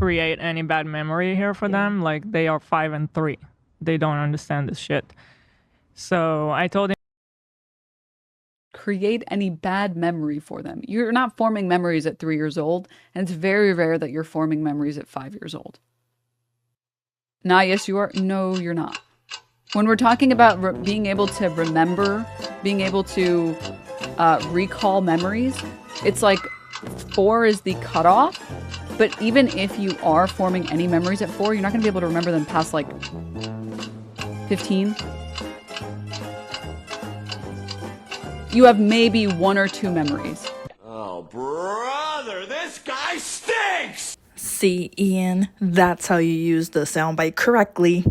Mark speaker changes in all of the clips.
Speaker 1: create any bad memory here for them. Like, they are 5 and 3. They don't understand this shit. So I told him,
Speaker 2: create any bad memory for them. You're not forming memories at 3 years old, and it's very rare that you're forming memories at 5 years old. Nah, yes, you are. No, you're not. When we're talking about being able to remember, being able to recall memories, it's like 4 is the cutoff. But even if you are forming any memories at 4, you're not going to be able to remember them past like 15. You have maybe 1 or 2 memories.
Speaker 3: Oh, brother, this guy stinks!
Speaker 4: See, Ian, that's how you use the soundbite correctly.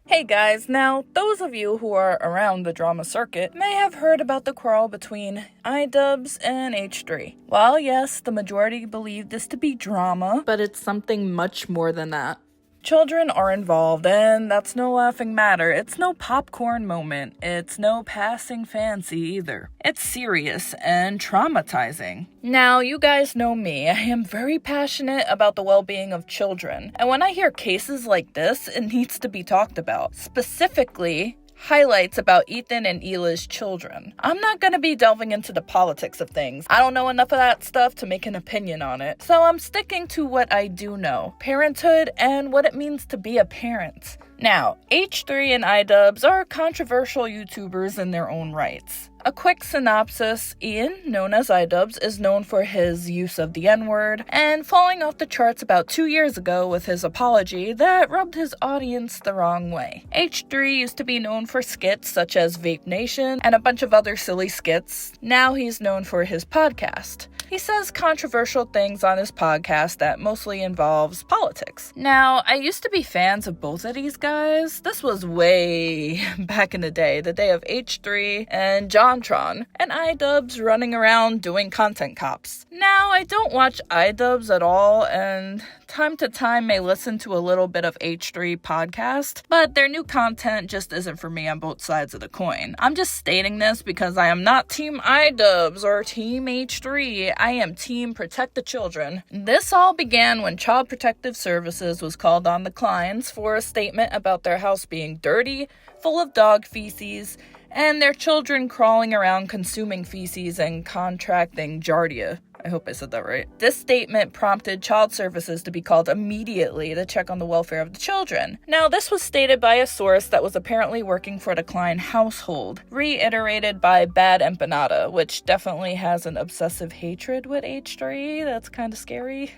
Speaker 4: Hey guys, now, those of you who are around the drama circuit may have heard about the quarrel between iDubbbz and H3. Well, yes, the majority believe this to be drama, but it's something much more than that. Children are involved, and that's no laughing matter. It's no popcorn moment. It's no passing fancy either. It's serious and traumatizing. Now, you guys know me. I am very passionate about the well-being of children. And when I hear cases like this, it needs to be talked about. Specifically, highlights about Ethan and Hila's children. I'm not going to be delving into the politics of things. I don't know enough of that stuff to make an opinion on it. So I'm sticking to what I do know. Parenthood and what it means to be a parent. Now, H3 and iDubbbz are controversial YouTubers in their own rights. A quick synopsis: Ian, known as iDubbbz, is known for his use of the N-word and falling off the charts about 2 years ago with his apology that rubbed his audience the wrong way. H3 used to be known for skits such as Vape Nation and a bunch of other silly skits. Now he's known for his podcast. He says controversial things on his podcast that mostly involves politics. Now, I used to be fans of both of these guys. This was way back in the day of H3 and JonTron, and iDubbbz running around doing content cops. Now, I don't watch iDubbbz at all, and time to time may listen to a little bit of H3 podcast, but their new content just isn't for me on both sides of the coin. I'm just stating this because I am not Team iDubbbz or Team H3. I am Team Protect the Children. This all began when Child Protective Services was called on the Kleins for a statement about their house being dirty, full of dog feces, and their children crawling around consuming feces and contracting giardia. I hope I said that right. This statement prompted Child Services to be called immediately to check on the welfare of the children. Now, this was stated by a source that was apparently working for the Klein household, reiterated by Bad Empanada, which definitely has an obsessive hatred with H3. That's kind of scary.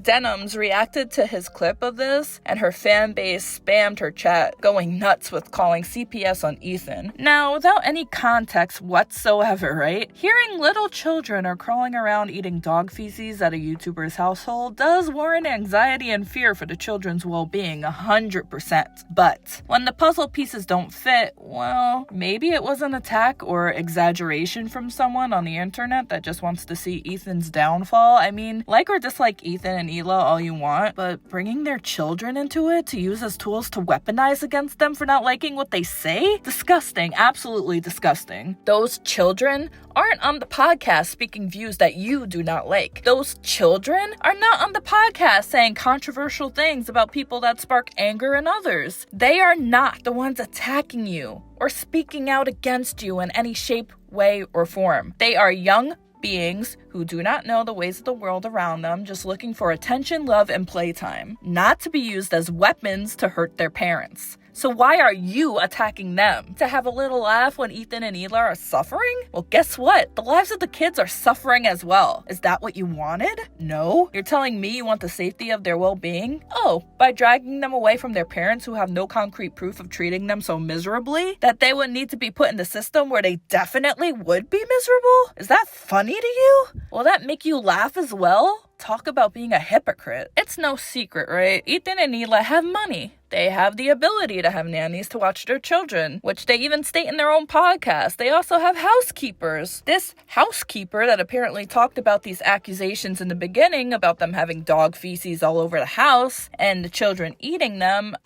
Speaker 4: Denims reacted to his clip of this, and her fan base spammed her chat, going nuts with calling CPS on Ethan. Now, without any context whatsoever, right? Hearing little children are crawling around eating dog feces at a YouTuber's household does warrant anxiety and fear for the children's well-being 100%. But when the puzzle pieces don't fit, well, maybe it was an attack or exaggeration from someone on the internet that just wants to see Ethan's downfall. I mean, like or dislike Ethan and Hila all you want, but bringing their children into it to use as tools to weaponize against them for not liking what they say? Disgusting. Absolutely disgusting. Those children aren't on the podcast speaking views that you do not like. Those children are not on the podcast saying controversial things about people that spark anger in others. They are not the ones attacking you or speaking out against you in any shape, way, or form. They are young beings who do not know the ways of the world around them, just looking for attention, love, and playtime, not to be used as weapons to hurt their parents. So why are you attacking them? To have a little laugh when Ethan and Hila are suffering? Well, guess what? The lives of the kids are suffering as well. Is that what you wanted? No? You're telling me you want the safety of their well-being? Oh, by dragging them away from their parents who have no concrete proof of treating them so miserably that they would need to be put in the system where they definitely would be miserable? Is that funny to you? Will that make you laugh as well? Talk about being a hypocrite. It's no secret, right? Ethan and Hila have money. They have the ability to have nannies to watch their children, which they even state in their own podcast. They also have housekeepers. This housekeeper that apparently talked about these accusations in the beginning about them having dog feces all over the house and the children eating them.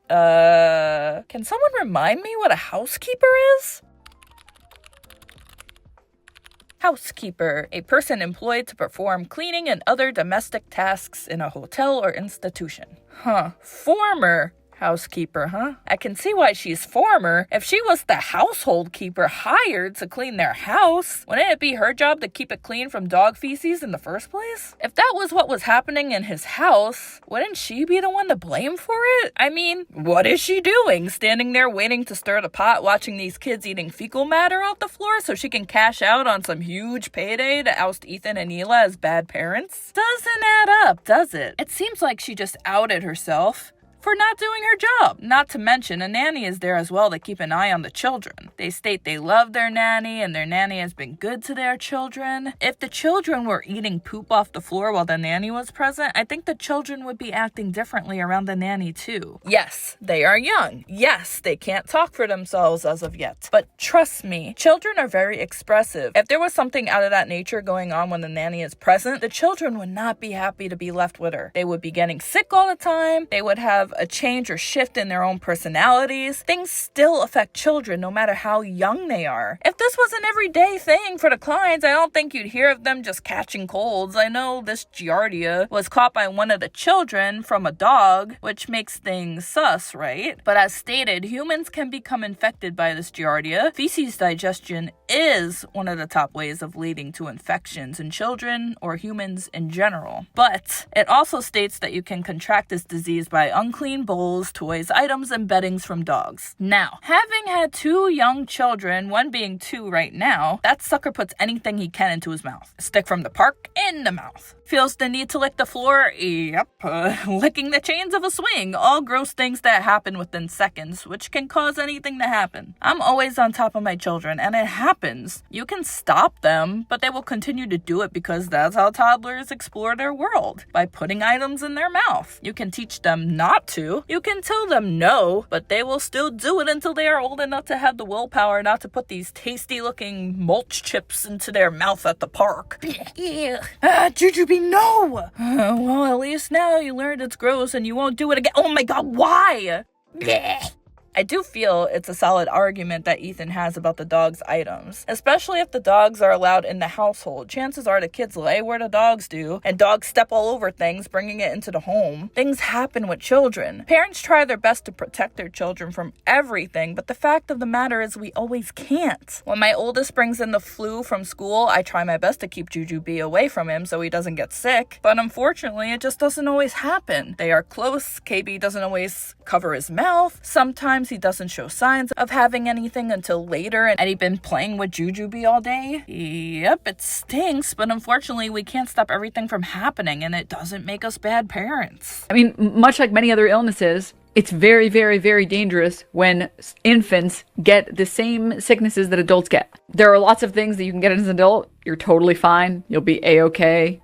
Speaker 4: Can someone remind me what a housekeeper is? Housekeeper, a person employed to perform cleaning and other domestic tasks in a hotel or institution. Former housekeeper, huh? I can see why she's former. If she was the household keeper hired to clean their house, wouldn't it be her job to keep it clean from dog feces in the first place? If that was what was happening in his house, wouldn't she be the one to blame for it? I mean, what is she doing? Standing there waiting to stir the pot, watching these kids eating fecal matter off the floor so she can cash out on some huge payday to oust Ethan and Hila as bad parents? Doesn't add up, does it? It seems like she just outed herself for not doing her job. Not to mention, a nanny is there as well to keep an eye on the children. They state they love their nanny and their nanny has been good to their children. If the children were eating poop off the floor while the nanny was present, I think the children would be acting differently around the nanny too. Yes, they are young. Yes, they can't talk for themselves as of yet. But trust me, children are very expressive. If there was something out of that nature going on when the nanny is present, the children would not be happy to be left with her. They would be getting sick all the time. They would have a change or shift in their own personalities. Things still affect children no matter how young they are. If this was an everyday thing for the clients, I don't think you'd hear of them just catching colds. I know this Giardia was caught by one of the children from a dog, which makes things sus, right? But as stated, humans can become infected by this Giardia. Feces digestion is one of the top ways of leading to infections in children or humans in general. But it also states that you can contract this disease by unclean bowls, toys, items, and beddings from dogs. Now, having had 2 young children, one being 2 right now, that sucker puts anything he can into his mouth. A stick from the park in the mouth. Feels the need to lick the floor? Yep. Licking the chains of a swing. All gross things that happen within seconds, which can cause anything to happen. I'm always on top of my children, and it happens. You can stop them, but they will continue to do it because that's how toddlers explore their world, by putting items in their mouth. You can teach them not to. You can tell them no, but they will still do it until they are old enough to have the willpower not to put these tasty-looking mulch chips into their mouth at the park. Jujubee, no! Well, at least now you learned it's gross and you won't do it again. Oh my god, why? I do feel it's a solid argument that Ethan has about the dog's items, especially if the dogs are allowed in the household. Chances are the kids lay where the dogs do, and dogs step all over things, bringing it into the home. Things happen with children. Parents try their best to protect their children from everything, but the fact of the matter is we always can't. When my oldest brings in the flu from school, I try my best to keep Jujubee away from him so he doesn't get sick, but unfortunately it just doesn't always happen. They are close. KB doesn't always cover his mouth. Sometimes he doesn't show signs of having anything until later, and he'd been playing with Jujubee all day. Yep, it stinks, but unfortunately we can't stop everything from happening, and it doesn't make us bad parents.
Speaker 2: I mean, much like many other illnesses, it's very, very, very dangerous when infants get the same sicknesses that adults get. There are lots of things that you can get as an adult. You're totally fine. You'll be A-okay.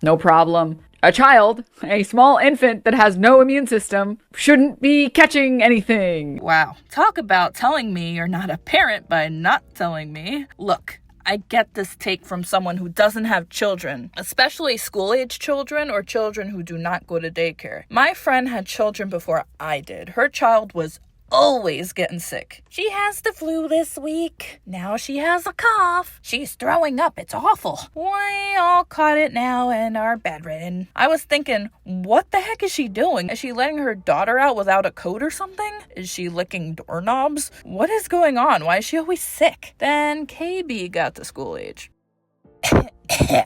Speaker 2: No problem. A child, a small infant that has no immune system, shouldn't be catching anything.
Speaker 4: Wow. Talk about telling me you're not a parent by not telling me. Look, I get this take from someone who doesn't have children, especially school-age children or children who do not go to daycare. My friend had children before I did. Her child was always getting sick. She has the flu this week. Now she has a cough. She's throwing up. It's awful. We all caught it now and are bedridden. I was thinking, what the heck is she doing? Is she letting her daughter out without a coat or something? Is she licking doorknobs? What is going on? Why is she always sick? Then KB got to school age.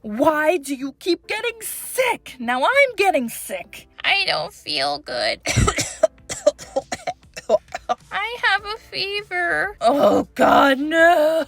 Speaker 4: Why do you keep getting sick? Now I'm getting sick. I don't feel good. I have a fever. Oh God, no,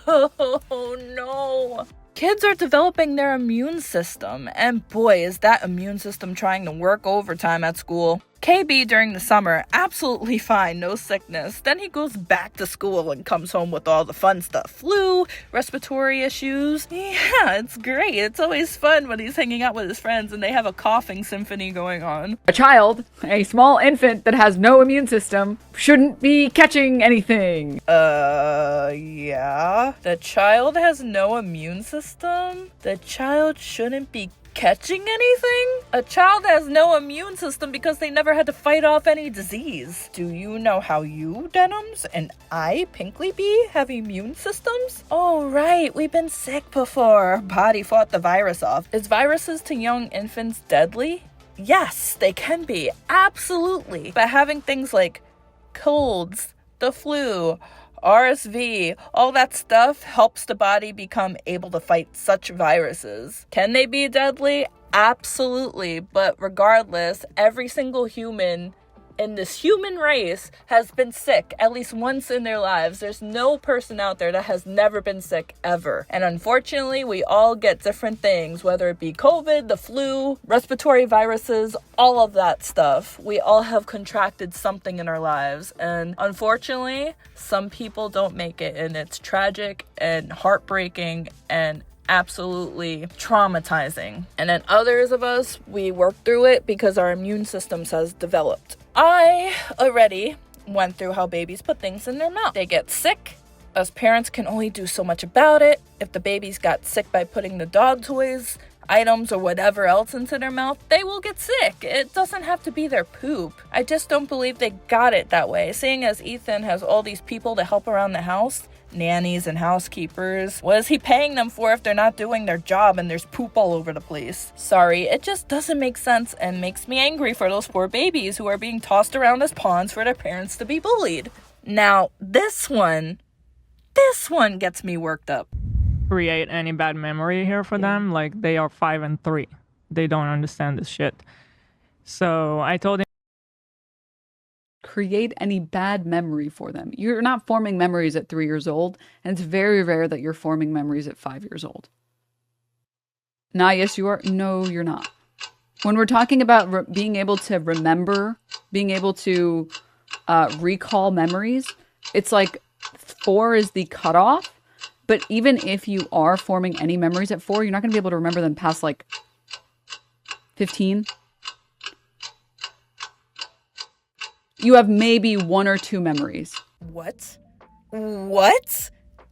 Speaker 4: no. Kids are developing their immune system, and boy, is that immune system trying to work overtime at school. KB during the summer, absolutely fine, no sickness. Then he goes back to school and comes home with all the fun stuff. Flu, respiratory issues. Yeah, it's great. It's always fun when he's hanging out with his friends and they have a coughing symphony going on.
Speaker 2: A child, a small infant that has no immune system, shouldn't be catching anything.
Speaker 4: Yeah. The child has no immune system? The child shouldn't be catching anything? A child has no immune system because they never had to fight off any disease. Do you know how you, Denims, and I, Pinkley Bee, have immune systems? Oh, right, we've been sick before. Our body fought the virus off. Is viruses to young infants deadly? Yes, they can be. Absolutely. But having things like colds, the flu, RSV, all that stuff helps the body become able to fight such viruses. Can they be deadly? Absolutely. But regardless, every single human in this human race has been sick at least once in their lives. There's no person out there that has never been sick ever. And unfortunately, we all get different things, whether it be COVID, the flu, respiratory viruses, all of that stuff. We all have contracted something in our lives. And unfortunately, some people don't make it. And it's tragic and heartbreaking and absolutely traumatizing. And then others of us, we work through it because our immune systems has developed. I already went through how babies put things in their mouth. They get sick. Us parents can only do so much about it. If the babies got sick by putting the dog toys, items, or whatever else into their mouth, they will get sick. It doesn't have to be their poop. I just don't believe they got it that way. Seeing as Ethan has all these people to help around the house, nannies and housekeepers. What is he paying them for if they're not doing their job and there's poop all over the place? Sorry, it just doesn't make sense and makes me angry for those poor babies who are being tossed around as pawns for their parents to be bullied. Now, this one gets me worked up.
Speaker 1: Create any bad memory here for them. Like, they are 5 and 3. They don't understand this shit. So I told him,
Speaker 2: Create any bad memory for them. You're not forming memories at 3 years old, and it's very rare that you're forming memories at 5 years old. Nah, yes, you are. No, you're not. When we're talking about being able to remember, being able to recall memories, it's like 4 is the cutoff. But even if you are forming any memories at 4, you're not going to be able to remember them past like 15. You have maybe 1 or 2 memories.
Speaker 4: What?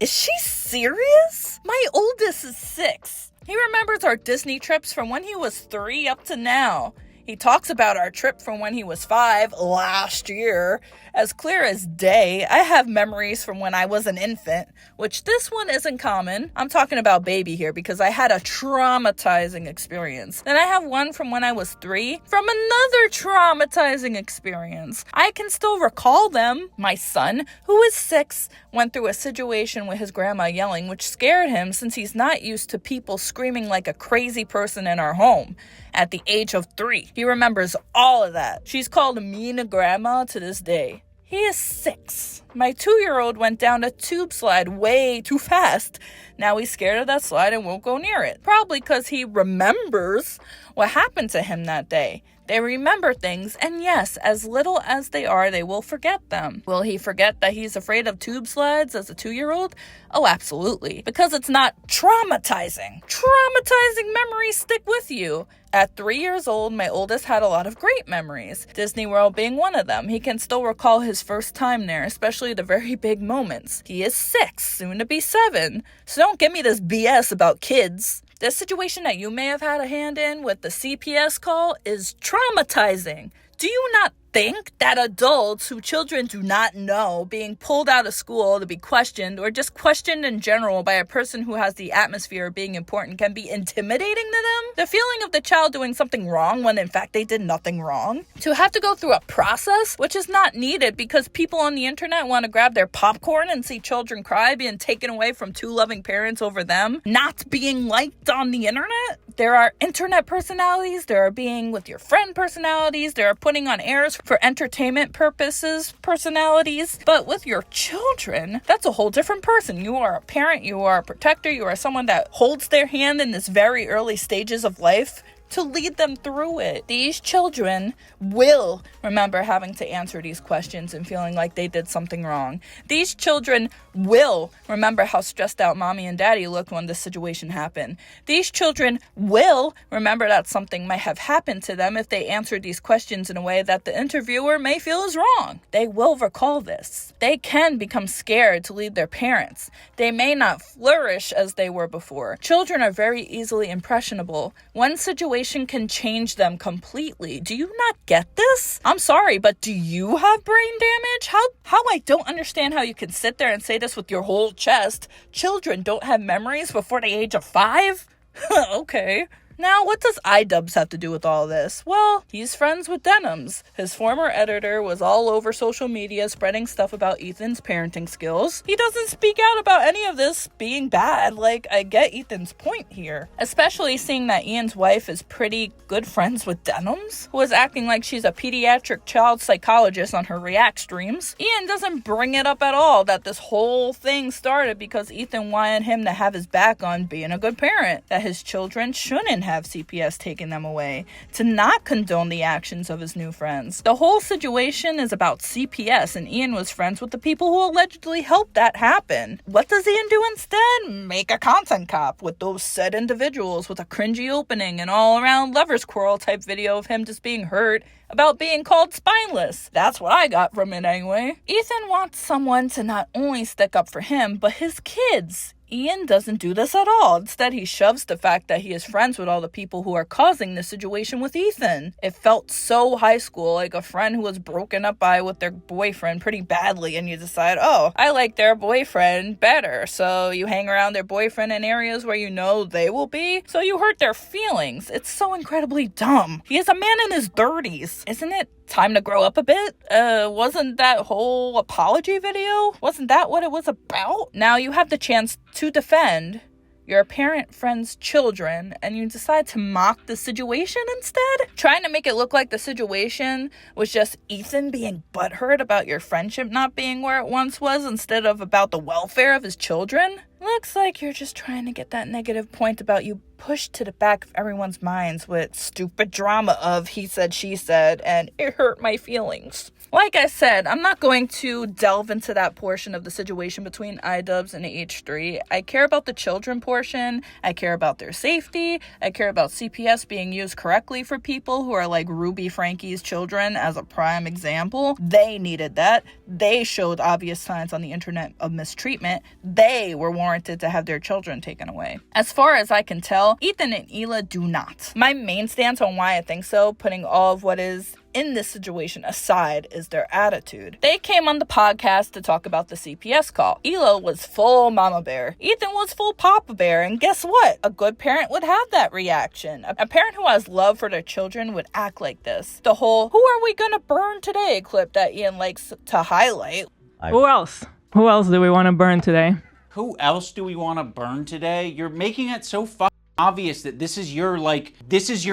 Speaker 4: Is she serious? My oldest is 6. He remembers our Disney trips from when he was 3 up to now. He talks about our trip from when he was 5 last year. As clear as day, I have memories from when I was an infant, which this one isn't common. I'm talking about baby here because I had a traumatizing experience. Then I have one from when I was 3 from another traumatizing experience. I can still recall them. My son, who is 6, went through a situation with his grandma yelling, which scared him since he's not used to people screaming like a crazy person in our home. At the age of 3, he remembers all of that. She's called Mean Grandma to this day. He is 6. My 2-year-old went down a tube slide way too fast. Now he's scared of that slide and won't go near it. Probably because he remembers what happened to him that day. They remember things, and yes, as little as they are, they will forget them. Will he forget that he's afraid of tube slides as a 2-year-old? Oh, absolutely. Because it's not traumatizing. Traumatizing memories stick with you. At 3 years old, my oldest had a lot of great memories, Disney World being one of them. He can still recall his first time there, especially the very big moments. He is 6, soon to be 7, so don't give me this BS about kids. The situation that you may have had a hand in with the CPS call is traumatizing. Do you not think that adults who children do not know being pulled out of school to be questioned or just questioned in general by a person who has the atmosphere of being important can be intimidating to them? The feeling of the child doing something wrong when in fact they did nothing wrong. To have to go through a process which is not needed because people on the internet want to grab their popcorn and see children cry being taken away from 2 loving parents over them not being liked on the internet. There are internet personalities, there are being with your friend personalities, there are putting on airs for entertainment purposes personalities, but with your children, that's a whole different person. You are a parent, you are a protector, you are someone that holds their hand in this very early stages of life. to lead them through it. These children will remember having to answer these questions and feeling like they did something wrong. These children will remember how stressed out mommy and daddy looked when this situation happened. These children will remember that something might have happened to them if they answered these questions in a way that the interviewer may feel is wrong. They will recall this. They can become scared to lead their parents. They may not flourish as they were before. Children are very easily impressionable. One situation can change them completely. Do you not get this? I'm sorry, but do you have brain damage? How I don't understand how you can sit there and say this with your whole chest. Children don't have memories before the age of 5? Okay. Now, what does iDubbbz have to do with all this? Well, he's friends with Denims. His former editor was all over social media spreading stuff about Ethan's parenting skills. He doesn't speak out about any of this being bad. Like, I get Ethan's point here. Especially seeing that Ian's wife is pretty good friends with Denims, who is acting like she's a pediatric child psychologist on her React streams. Ian doesn't bring it up at all that this whole thing started because Ethan wanted him to have his back on being a good parent, that his children shouldn't have CPS taking them away, to not condone the actions of his new friends. The whole situation is about CPS, and Ian was friends with the people who allegedly helped that happen. What does Ian do instead? Make a content cop with those said individuals with a cringy opening and all-around lovers quarrel type video of him just being hurt about being called spineless. That's what I got from it anyway. Ethan wants someone to not only stick up for him, but his kids. Ian doesn't do this at all. Instead, he shoves the fact that he is friends with all the people who are causing this situation with Ethan. It felt so high school, like a friend who was broken up with their boyfriend pretty badly, and you decide, oh, I like their boyfriend better. So you hang around their boyfriend in areas where you know they will be, so you hurt their feelings. It's so incredibly dumb. He is a man in his 30s. Isn't it time to grow up a bit? Wasn't that whole apology video? Wasn't that what it was about? Now you have the chance to defend your parent friend's children, and you decide to mock the situation instead? Trying to make it look like the situation was just Ethan being butthurt about your friendship not being where it once was instead of about the welfare of his children? Looks like you're just trying to get that negative point about you pushed to the back of everyone's minds with stupid drama of he said, she said, and it hurt my feelings. Like I said, I'm not going to delve into that portion of the situation between iDubbbz and H3. I care about the children portion. I care about their safety. I care about CPS being used correctly for people who are like Ruby Frankie's children as a prime example. They needed that. They showed obvious signs on the internet of mistreatment. They were warranted to have their children taken away. As far as I can tell, Ethan and Hila do not. My main stance on why I think so, putting all of what is in this situation aside, is their attitude. They came on the podcast to talk about the CPS call. Hila was full mama bear. Ethan was full papa bear. And guess what? A good parent would have that reaction. A parent who has love for their children would act like this. The whole, who are we gonna burn today clip that Ian likes to highlight.
Speaker 1: Who else? Who else do we want to burn today?
Speaker 5: Who else do we want to burn today? You're making it so obvious that this is your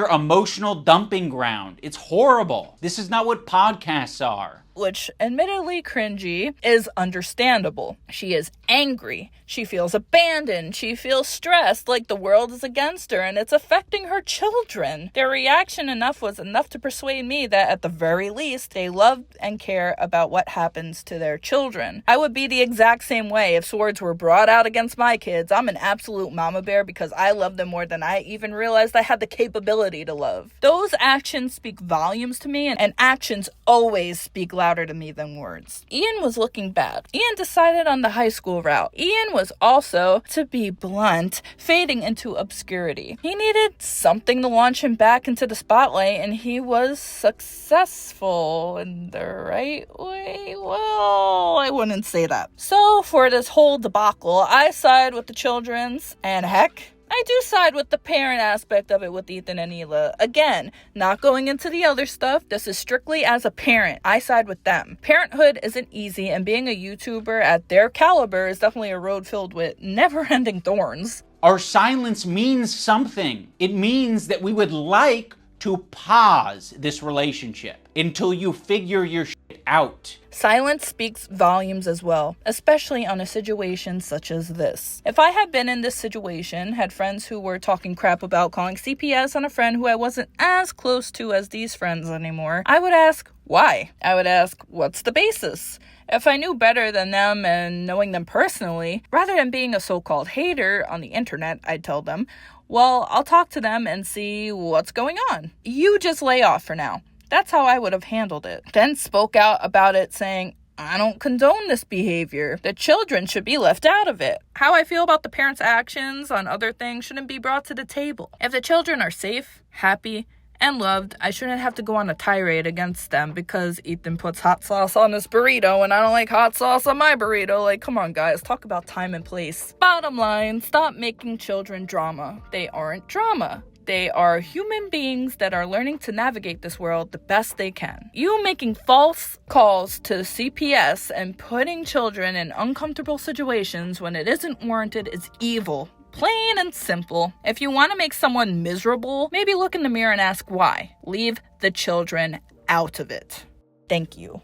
Speaker 5: emotional dumping ground. It's horrible. This is not what podcasts are.
Speaker 4: Which, admittedly cringy, is understandable. She is angry. She feels abandoned. She feels stressed, like the world is against her, and it's affecting her children. Their reaction was enough to persuade me that, at the very least, they love and care about what happens to their children. I would be the exact same way if swords were brought out against my kids. I'm an absolute mama bear because I love them more than I even realized I had the capability to love. Those actions speak volumes to me, and actions always speak louder to me than words. Ian was looking bad. Ian decided on the high school route. Ian was also, to be blunt, fading into obscurity. He needed something to launch him back into the spotlight, and he was successful in the right way. Well, I wouldn't say that. So for this whole debacle, I side with the children's, and heck, I do side with the parent aspect of it with Ethan and Hila. Again, not going into the other stuff. This is strictly as a parent. I side with them. Parenthood isn't easy, and being a YouTuber at their caliber is definitely a road filled with never-ending thorns.
Speaker 5: Our silence means something. It means that we would like to pause this relationship until you figure your shit out.
Speaker 4: Silence speaks volumes as well, especially on a situation such as this. If I had been in this situation, had friends who were talking crap about calling CPS on a friend who I wasn't as close to as these friends anymore, I would ask, why? I would ask, what's the basis? If I knew better than them and knowing them personally, rather than being a so-called hater on the internet, I'd tell them, well, I'll talk to them and see what's going on. You just lay off for now. That's how I would have handled it. Then spoke out about it saying, I don't condone this behavior. The children should be left out of it. How I feel about the parents' actions on other things shouldn't be brought to the table. If the children are safe, happy, and loved, I shouldn't have to go on a tirade against them because Ethan puts hot sauce on his burrito and I don't like hot sauce on my burrito. Like, come on, guys, talk about time and place. Bottom line, stop making children drama. They aren't drama. They are human beings that are learning to navigate this world the best they can. You making false calls to CPS and putting children in uncomfortable situations when it isn't warranted is evil. Plain and simple. If you want to make someone miserable, maybe look in the mirror and ask why. Leave the children out of it. Thank you.